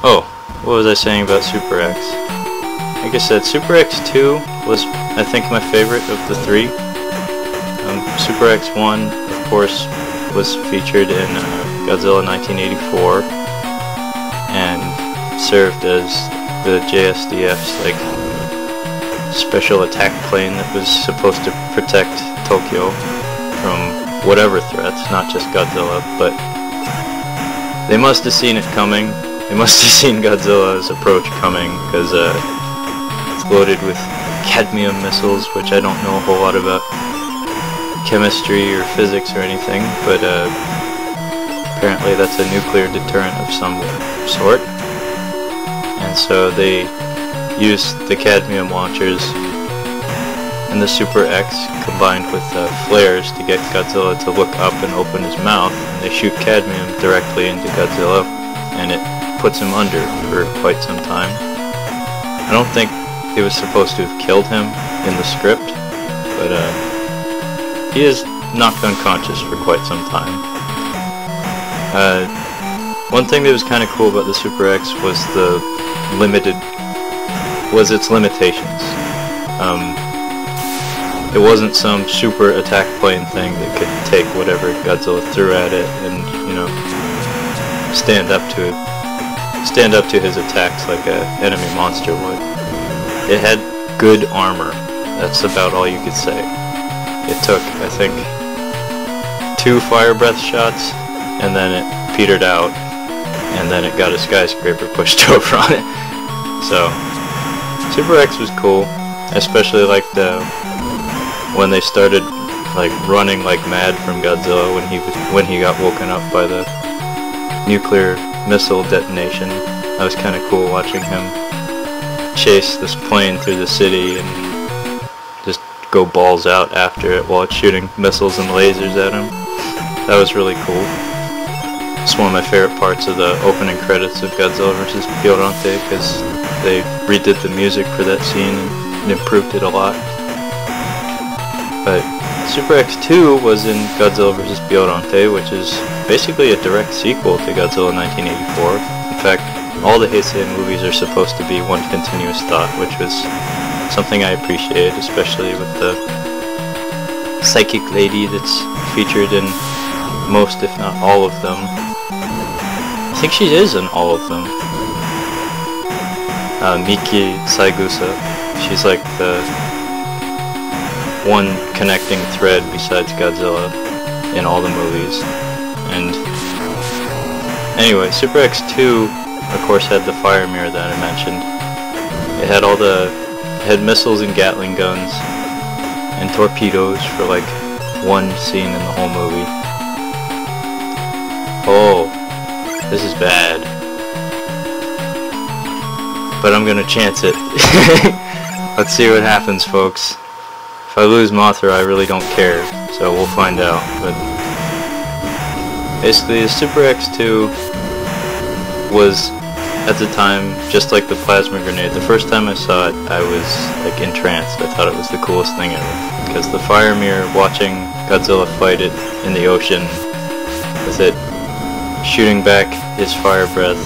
Oh, what was I saying about Super X? Like I said, Super X2 was, I think, my favorite of the three. Super X1, of course, was featured in Godzilla 1984 and served as the JSDF's like special attack plane that was supposed to protect Tokyo from whatever threats, not just Godzilla. But they must have seen it coming. They must have seen Godzilla's approach coming, because it's loaded with cadmium missiles, which I don't know a whole lot about chemistry or physics or anything, but apparently that's a nuclear deterrent of some sort. And so they used the cadmium launchers and the Super X combined with flares to get Godzilla to look up and open his mouth, and they shoot cadmium directly into Godzilla, and it puts him under for quite some time. I don't think it was supposed to have killed him in the script, but he is knocked unconscious for quite some time. One thing that was kind of cool about the Super X was its limitations. It wasn't some super attack plane thing that could take whatever Godzilla threw at it and, you know, stand up to his attacks like an enemy monster would. It had good armor. That's about all you could say. It took, I think, 2 fire breath shots, and then it petered out, and then it got a skyscraper pushed over on it. So, Super X was cool. I especially liked when they started like running like mad from Godzilla when he got woken up by the nuclear missile detonation. That was kind of cool watching him chase this plane through the city and just go balls out after it while it's shooting missiles and lasers at him. That was really cool. It's one of my favorite parts of the opening credits of Godzilla vs. Biollante, because they redid the music for that scene and improved it a lot. But Super X2 was in Godzilla vs. Biollante, which is basically a direct sequel to Godzilla 1984. In fact, all the Heisei movies are supposed to be one continuous thought, which was something I appreciated, especially with the psychic lady that's featured in most, if not all of them. I think she is in all of them. Miki Saigusa. She's like the one connecting thread besides Godzilla in all the movies. And anyway, Super X2 of course had the fire mirror that I mentioned. It had missiles and Gatling guns and torpedoes for like one scene in the whole movie. Oh, this is bad. But I'm gonna chance it. Let's see what happens, folks. If I lose Mothra, I really don't care, so we'll find out. But basically, the Super X2 was, at the time, just like the plasma grenade. The first time I saw it, I was like entranced. I thought it was the coolest thing ever, because the fire mirror, watching Godzilla fight it in the ocean, with it shooting back his fire breath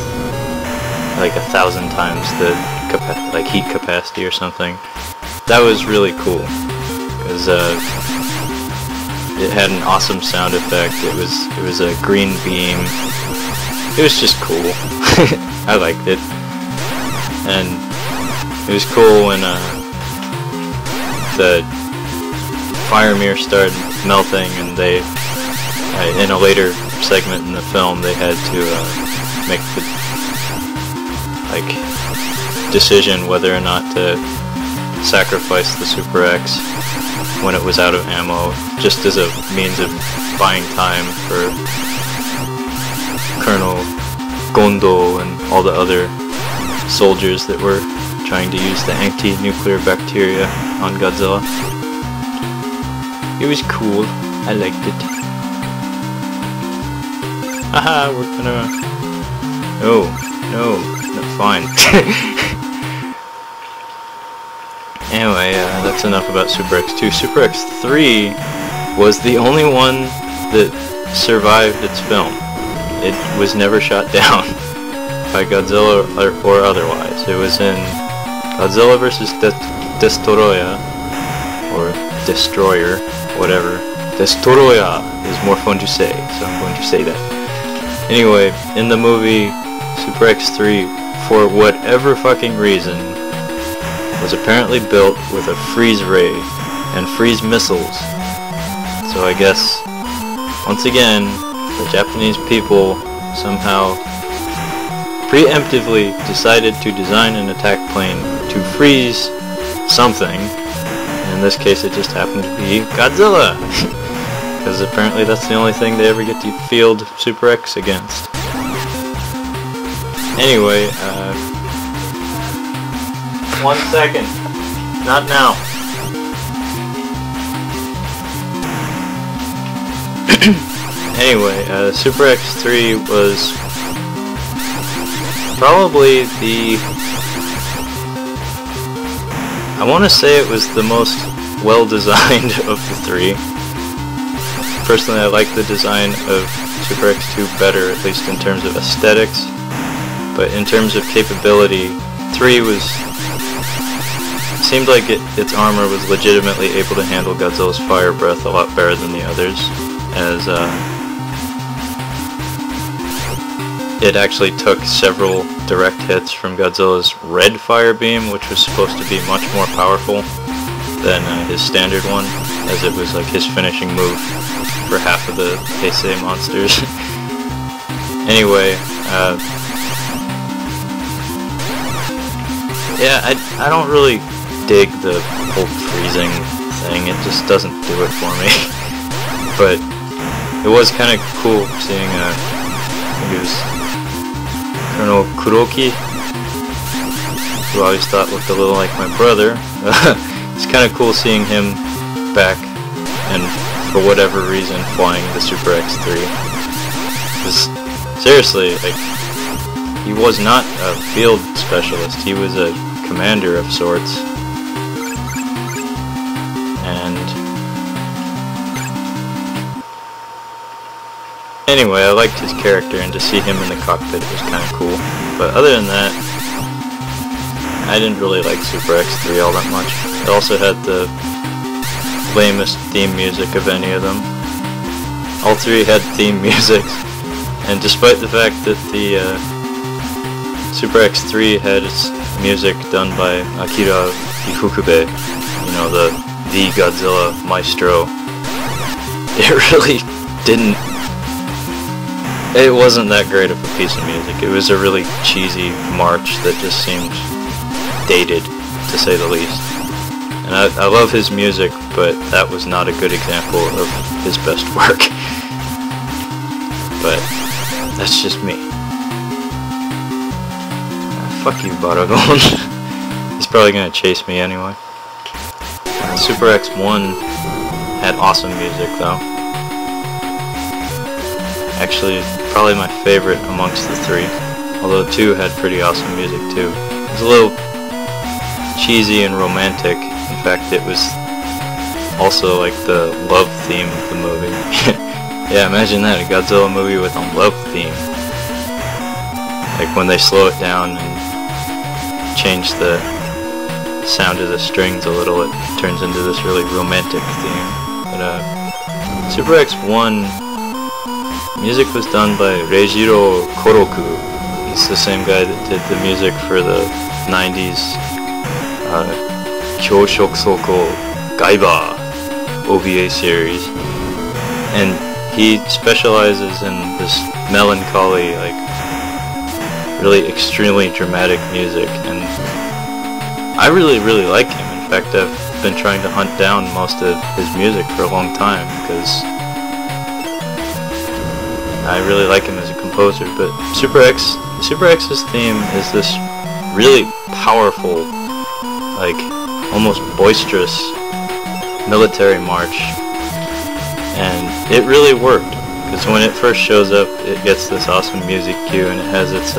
like 1,000 times the heat capacity or something. That was really cool, because it had an awesome sound effect. It was a green beam. It was just cool. I liked it, and it was cool when the fire mirror started melting, and they, in a later segment in the film, they had to make the decision whether or not to sacrifice the Super X when it was out of ammo, just as a means of buying time for Colonel Gondo and all the other soldiers that were trying to use the anti-nuclear bacteria on Godzilla. It was cool. I liked it. Haha, we're gonna... No, fine. Anyway, that's enough about Super X2. Super X3 was the only one that survived its film. It was never shot down. by Godzilla or otherwise. It was in Godzilla vs. Destoroyah, or Destroyer, whatever. Destoroyah is more fun to say, so I'm going to say that. Anyway, in the movie, Super X3, for whatever fucking reason, was apparently built with a freeze ray and freeze missiles. So I guess, once again, the Japanese people somehow preemptively decided to design an attack plane to freeze something. In this case, it just happened to be Godzilla, because apparently that's the only thing they ever get to field Super X against. Anyway, 1 second. Not now. Anyway, Super X3 was probably I want to say it was the most well-designed of the three. Personally, I like the design of Super X2 better, at least in terms of aesthetics. But in terms of capability, 3 seemed like its armor was legitimately able to handle Godzilla's fire breath a lot better than the others, as it actually took several direct hits from Godzilla's red fire beam, which was supposed to be much more powerful than his standard one, as it was like his finishing move for half of the Heisei monsters. Anyway, yeah, I don't really dig the whole freezing thing, it just doesn't do it for me. But it was kind of cool seeing, I think it was Colonel Kuroki, who I always thought looked a little like my brother. It's kind of cool seeing him back, and for whatever reason, flying the Super X3. Because, seriously, like, he was not a field specialist, he was a commander of sorts. And anyway, I liked his character, and to see him in the cockpit was kind of cool. But other than that, I didn't really like Super X3 all that much. It also had the lamest theme music of any of them. All three had theme music, and despite the fact that the Super X3 had its music done by Akira Ifukube, you know, the Godzilla maestro, it really didn't. It wasn't that great of a piece of music. It was a really cheesy march that just seemed dated, to say the least. And I love his music, but that was not a good example of his best work. But that's just me. Fuck you, Baragon. He's probably gonna chase me anyway. Super X1 had awesome music, though. Actually, probably my favorite amongst the three. Although 2 had pretty awesome music too. It was a little cheesy and romantic. In fact, it was also like the love theme of the movie. Yeah, imagine that, a Godzilla movie with a love theme. Like when they slow it down and change the sound of the strings a little, it turns into this really romantic theme. But Super X1 music was done by Reijiro Koroku. He's the same guy that did the music for the 90s Kyoshokusoko Gaiba OVA series. And he specializes in this melancholy, like, really extremely dramatic music, and I really like him. In fact, I've been trying to hunt down most of his music for a long time, because I really like him as a composer. But Super X's theme is this really powerful, like, almost boisterous military march, and it really worked, because when it first shows up, it gets this awesome music cue, and it has its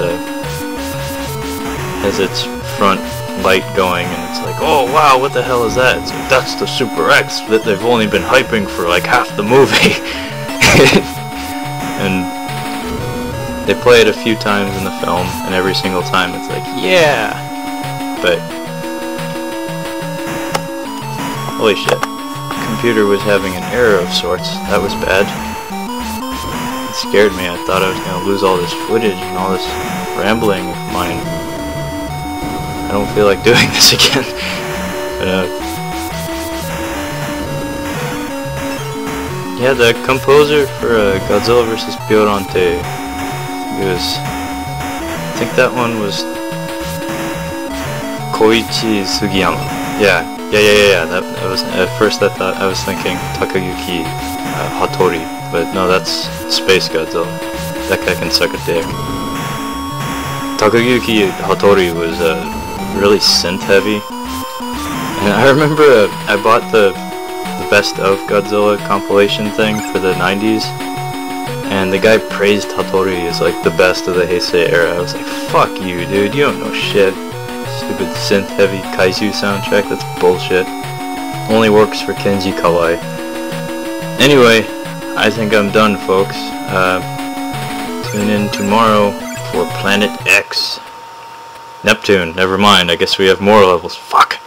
front light going, and it's like, oh wow, what the hell is that? It's like, that's the Super X that they've only been hyping for like half the movie. And they play it a few times in the film, and every single time it's like, yeah! But holy shit. Computer was having an error of sorts. That was bad. It scared me. I thought I was gonna lose all this footage and all this rambling of mine. I don't feel like doing this again. But, yeah, the composer for Godzilla vs. Biorante, I think that one was Koichi Sugiyama. Yeah. That was, at first I was thinking Takayuki Hattori, but no, that's Space Godzilla. That guy can suck a dick. Takayuki Hattori was really synth heavy, and I remember I bought the Best of Godzilla compilation thing for the 90s, and the guy praised Hattori as like the best of the Heisei era. I was like, fuck you, dude, you don't know shit. Stupid synth-heavy kaiju soundtrack, that's bullshit. Only works for Kenji Kawai. Anyway, I think I'm done, folks. Tune in tomorrow for Planet X. Neptune, never mind, I guess we have more levels. Fuck!